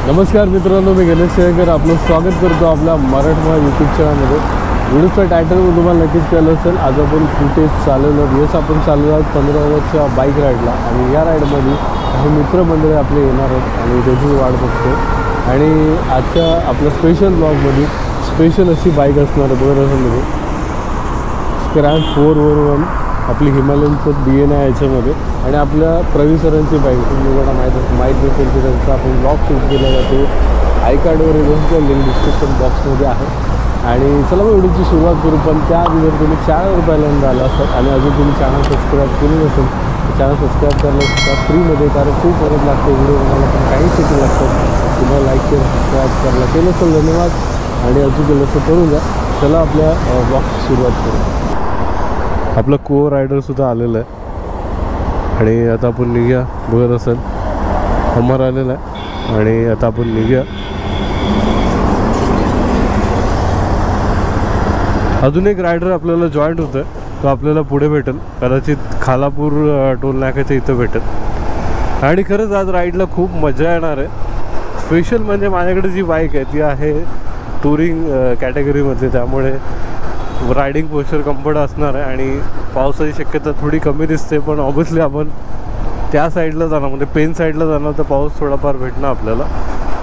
नमस्कार मित्रांनो, मी गणेश शेळकर आपलं स्वागत करतो आपल्या मराठमोळा यूट्यूब चॅनलमध्ये. व्हिडिओचा टायटल तुम्हाला नक्कीच कळलं असेल. आज आपण कुठे चालवलं. यस, आपण चाललो आहोत 15 ऑगस्टच्या बाईक राईडला आणि या राईडमध्ये काही मित्रमंडळी आपले येणार आहेत आणि त्याची वाट बघतो. आणि आजच्या आपल्या स्पेशल ब्लॉगमध्ये स्पेशल अशी बाईक असणार आहे बघत असेल तुम्ही. स्क्रॅप 411 आपली हिमालयनचं DNA आहे याच्यामध्ये. आणि आपल्या प्रवीण सरांची बाईक तुम्हाला माहीत नसेल की त्यांचा आपण ब्लॉग शूट केला जातो. आय कार्डवर त्यांच्या लिंक डिस्क्रिप्शन बॉक्समध्ये आहे. आणि चला मग व्हिडिओची सुरुवात करू. पण त्याआधी जर तुम्ही चॅनलवर पहिल्यांदा आला असाल आणि अजून तुम्ही चॅनल सबस्क्राईब केलं नसेल तर चॅनल सबस्क्राईब करायला सुद्धा फ्रीमध्ये, कारण खूप मदत लागते व्हिडिओ बनायला, पण काही सेकंड लागतात. तुम्हाला लाईक शेअर सबस्क्राईब करायला केलं असेल धन्यवाद. आणि अजून केलं असं करून द्या. चला आपल्या ब्लॉगची सुरुवात करू. आपलं को रायडरसुद्धा आलेलं आहे आणि आता आपण निघूया. बघत असेल अमर आलेला आहे आणि आता आपण निघूया. अजून एक रायडर आपल्याला जॉईंट होतं, तो आपल्याला पुढे भेटेल, कदाचित खालापूर टोल नाक्याच्या इथं भेटेल. आणि खरंच आज राईडला खूप मजा येणार आहे. स्पेशल म्हणजे माझ्याकडे जी बाईक आहे ती आहे टुरिंग कॅटेगरीमध्ये, त्यामुळे रायडिंग पोस्चर कम्फर्ट असणार आहे. आणि पावसाची शक्यता थोडी कमी दिसते, पण ऑब्वियसली आपण त्या साईडला जाणार, म्हणजे पेन साईडला जाणार, तर पाऊस थोडाफार भेटणार आपल्याला.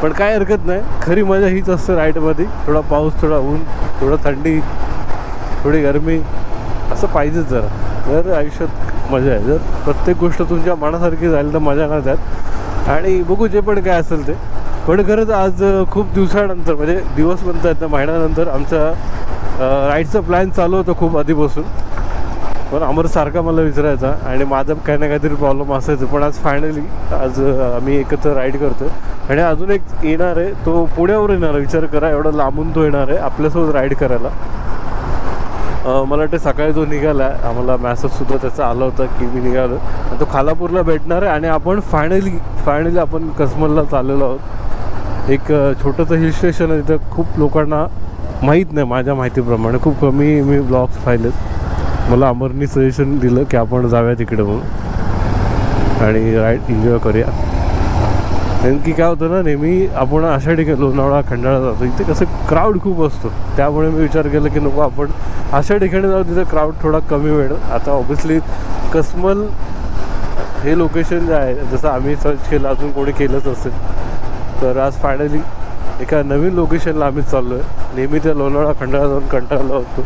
पण काय हरकत नाही, खरी मजा हीच असते राईडमध्ये. थोडा पाऊस, थोडा ऊन, थोडं थंडी, थोडी गरमी असं पाहिजेच जरा, तर आयुष्यात मजा आहे. जर प्रत्येक गोष्ट तुमच्या मनासारखी झाली तर मजा नाही त्यात. आणि बघू जे पण काय असेल ते. पण खरंच आज खूप दिवसानंतर, म्हणजे दिवस म्हणता येत महिन्यानंतर आमचा राईडचा प्लॅन चालू होता खूप आधीपासून. पण अमर सारखा मला विचारायचा आणि माझं काही ना काहीतरी प्रॉब्लेम असायचं. पण आज फायनली आज आम्ही एकत्र राईड करतो. आणि अजून एक येणार आहे, तो पुण्यावर येणार आहे. विचार करा, एवढा लांबून तो येणार आहे आपल्यासोबत राईड करायला. मला वाटतं सकाळी तो निघाला आहे. आम्हाला मॅसेजसुद्धा त्याचा आला होता की मी निघालो. आणि तो खालापूरला भेटणार आहे. आणि आपण फायनली आपण कसमलला चाललेलो आहोत. एक छोटंसं हिल स्टेशन आहे, तिथं खूप लोकांना माहीत नाही. माझ्या माहितीप्रमाणे खूप कमी मी ब्लॉग्स पाहिलेत. मला अमरनी सजेशन दिलं की आपण जाऊया तिकडे म्हणून आणि राईड एन्जॉय करूया. नेमकी काय होतं ना, नेहमी आपण अशा ठिकाणी लोणावळा खंडाळा जातो, इथे कसं क्राऊड खूप असतो. त्यामुळे मी विचार केला की नको, आपण अशा ठिकाणी जाऊ तिथे क्राऊड थोडा कमी वेळ. आता ऑब्व्हियसली कसमल हे लोकेशन जे आहे, जसं आम्ही सर्च केलं, अजून कोणी केलंच असेल, तर आज फायनली एका नवीन लोकेशनला आम्ही चाललो आहे. नेहमी त्या लोणावळा खंडाळा जाऊन कंटाळलो होतो.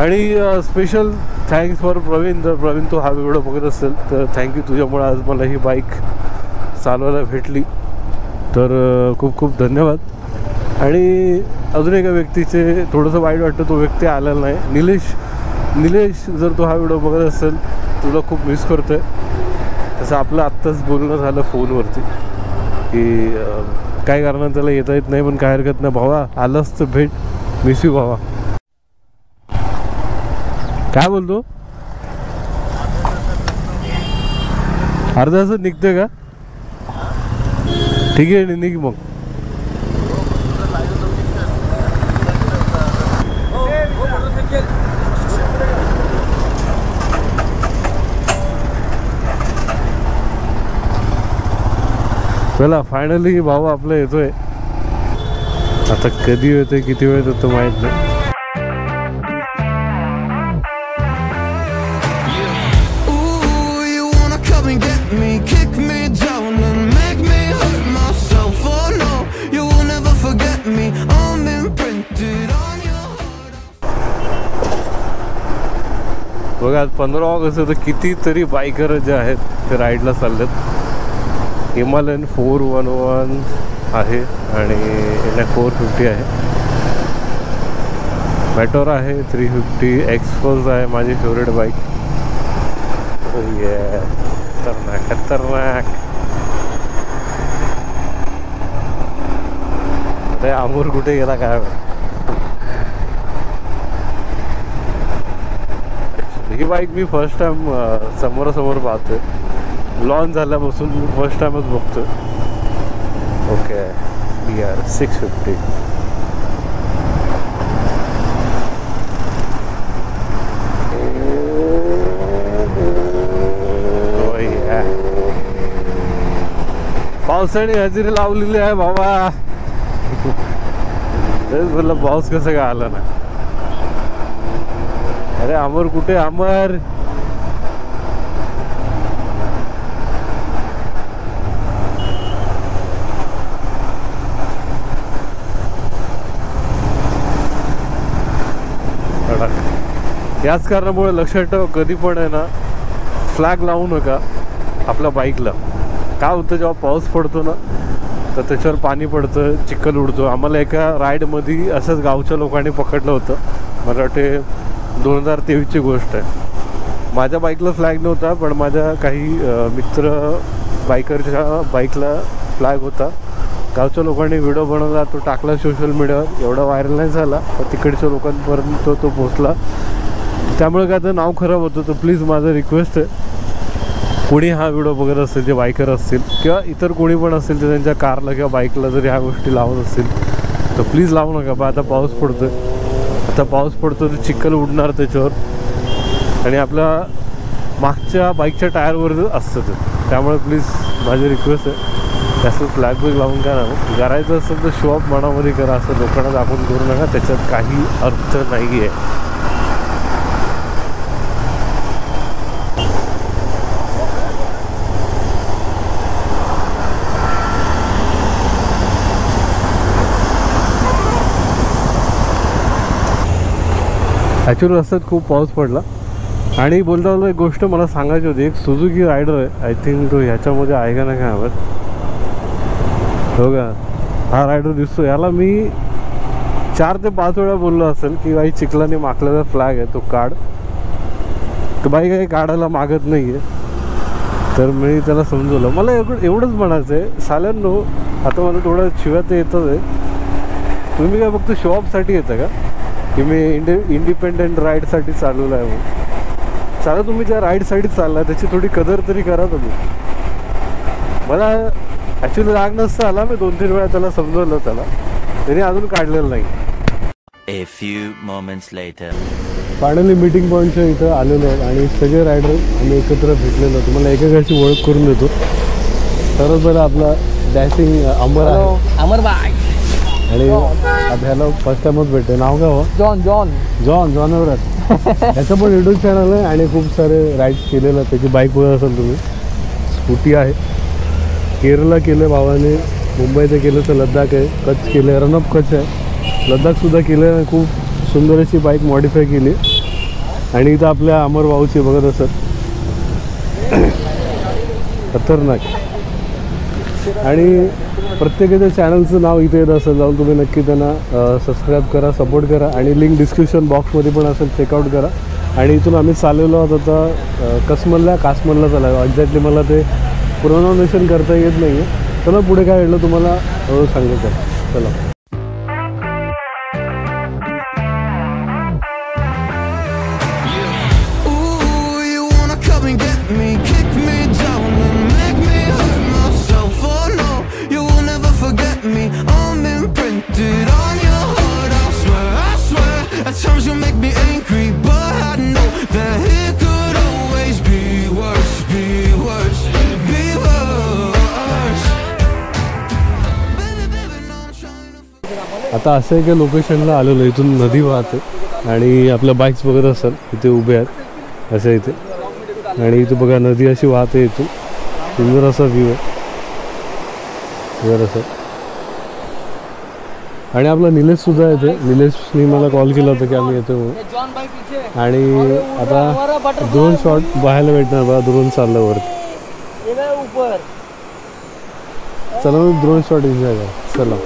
आणि स्पेशल थँक्स फॉर प्रवीण. जर प्रवीण तो हा व्हिडिओ बघत असेल तर थँक्यू, तुझ्यामुळे आज मला ही बाईक चालवायला भेटली, तर खूप खूप धन्यवाद. आणि अजून एका व्यक्तीचे थोडंसं वाईट वाटतं, तो व्यक्ती आलेला नाही. निलेश, जर तो हा व्हिडिओ बघत असेल, तुला खूप मिस करतो आहे. तसं आपलं आत्ताच बोलणं झालं फोनवरती की काय कारणानं त्याला येता येत नाही, पण काय हरकत नाही भावा, आलंच तर भेट. मिस यू भावा. काय बोलतो? अर्धा तासात निघतोय का? ठीक आहे, निघ मग. चला फायनली भाऊ आपलं येतोय. आता कधी येतोय, किती वेळ येतो माहित नाही. बघा, आज 15 ऑगस्ट आहे, तर कितीतरी बायकर जे आहेत ते राईडला चाललेत. हिमालयन 411 आहे आणि NF 450 आहे. मेटोर आहे 350. एक्सपोज आहे माझी फेवरेट बाईक. खतरनाक. अरे अमोर कुठे गेला काय? ही बाईक मी फर्स्ट टाइम समोरासमोर पाहतोय. लॉन्च झाल्यापासून मी फर्स्ट टाइमच बघतोय. Okay, BR 650. पावसाने हजेरी लावलेली आहे बाबा. तेच बोललं पाऊस कसं काय आला ना. अरे अमर कुठे अमर. याच कारणामुळे लक्षात ठेवा कधी पण आहे ना फ्लॅग लावू नका आपल्या बाईकला. काय होतं जेव्हा पाऊस पडतो ना तर त्याच्यावर पाणी पडतं, चिखल उडतो. आम्हाला एका राईडमध्ये असंच गावच्या लोकांनी पकडलं होतं. मला वाटते 2023ची गोष्ट आहे. माझ्या बाईकला फ्लॅग नव्हता पण माझ्या काही मित्र बायकरच्या बाईकला फ्लॅग होता. गावच्या लोकांनी व्हिडिओ बनवला, तो टाकला सोशल मीडियावर. एवढा व्हायरल नाही झाला पण तिकडच्या लोकांपर्यंत तो पोचला. त्यामुळे काय तर नाव खराब होतं. तर प्लीज माझं रिक्वेस्ट आहे कोणी हा व्हिडिओ बघत असेल जे बायकर असतील किंवा इतर कोणी पण असेल ते त्यांच्या कारला किंवा बाईकला जर ह्या गोष्टी लावत असतील तर प्लीज लावू नका. बा आता पाऊस पडतो आता पाऊस पडतो तर चिखल उडणार त्याच्यावर आणि आपल्या मागच्या बाईकच्या टायरवर असतं ते. त्यामुळे प्लीज माझी रिक्वेस्ट आहे जास्त फ्लॅग बिग लावून काय ना करायचं असेल तर शो ऑफ मनामध्ये करा. असं लोकांना दाखवून करू नका, त्याच्यात काही अर्थ नाही आहे. ॲक्च्युली रस्त्यात खूप पाऊस पडला आणि बोलता बोलता एक गोष्ट मला सांगायची होती. एक सुझुकी रायडर आहे, आय थिंक तो ह्याच्यामध्ये आहे का नाही काय आवाज. हो का, हा रायडर दिसतो. याला मी 4 ते 5 वेळा बोललो असेल की बाई चिखलाने माखलेला फ्लॅग आहे तो काढ. तर बाई काही काढायला मागत नाही आहे. तर मी त्याला समजवलं. मला एवढंच म्हणायचं आहे साल्यांनो, आता मला थोडं शिव्यात येतच आहे. तुम्ही काय फक्त शो ऑफसाठी येतं का की मी इंडिपेंडंट राईडसाठी चालवलं आहे म्हणून. चाला तुम्ही ज्या राईडसाठी चालला त्याची थोडी कदर तरी करा तुम्ही. मला ॲक्च्युली राग नसता आला. मी 2-3 वेळा त्याला समजवलं, त्याला त्याने अजून काढलेलं नाही. A few moments later. Finally meeting पॉईंटच्या इथं आलेलो आहे आणि सगळे रायडर आम्ही एकत्र भेटलेलो. तुम्हाला एकेकाची ओळख करून देतो. तरच बरं आपला डॅशिंग अमर आहे. अमर बाय आणि ह्याला फर्स्ट टाइमच भेटते. नाव काय हो? जॉन ह्याचं पण यूट्यूब चॅनल आहे आणि खूप सारे राईड्स केलेलं. त्याची बाईक बघत असाल तुम्ही, स्कूटी आहे. केरळला केलं भावाने, मुंबईचं केलं तर लद्दाख आहे, कच्छ केलं, रनअप कच्छ आहे, लद्दाखसुद्धा केलं. खूप सुंदर अशी बाईक मॉडिफाय केली. आणि इथं आपल्या अमर भाऊची बघत असत खतरनाक. आणि प्रत्येकाच्या चॅनलचं नाव इथे येत असेल, जाऊन तुम्ही नक्की त्यांना सबस्क्राईब करा, सपोर्ट करा. आणि लिंक डिस्क्रिप्शन बॉक्समध्ये पण असेल, चेकआउट करा. आणि इथून आम्ही चाललेलो आहोत आता कासमलला चाललो. एक्झॅक्टली मला ते प्रोनाउन्सिएशन करता येत नाही आहे. चला पुढे काय घडलं तुम्हाला सांगायचं आहे. चला. आता असं एका लोकेशनला आलेलो. इथून नदी वाहते आणि आपल्या बाईक्स बघत असाल इथे उभे आहेत असं इथे. आणि इथे बघा नदी अशी वाहते. इथून सुंदर असा व्ह्यू आहे सुंदर असं. आणि आपला निलेशसुद्धा येते. निलेशनी मला कॉल केला होता की आम्ही येतो म्हणून. आणि आता ड्रोन शॉट पाहायला भेटणार बघा. ड्रोन चाललं वरती. चला मग ड्रोन शॉट एन्जॉय करा. चला.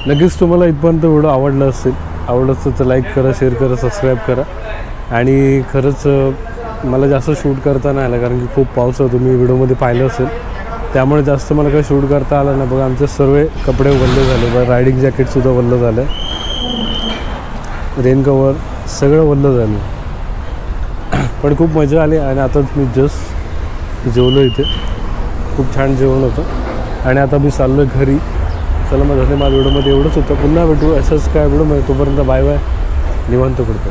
नक्कीच तुम्हाला इथपर्यंत व्हिडिओ आवडला असेल. आवडलं असेल तर लाईक करा, शेअर करा, सबस्क्राईब करा. आणि खरंच मला जास्त शूट करता नाही आलं कारण की खूप पाऊस होतो. तुम्ही व्हिडिओमध्ये पाहिलं असेल त्यामुळे जास्त मला काही शूट करता आलं नाही. बघा आमचे सर्व कपडे वल्ले झाले. बघा रायडिंग जॅकेटसुद्धा वल्लं झालं, रेन कवर सगळं वल्लं झालं. पण खूप मजा आली. आणि आता मी जस्ट जेवलो इथे. खूप छान जेवण होतं आणि आता मी चाललो घरी. चला मग झाले माझ्या व्हिडिओमध्ये एवढंच होतं. पुन्हा भेटू असंच काय व्हिडिओमध्ये. तोपर्यंत बाय बाय. निवांत पडतो.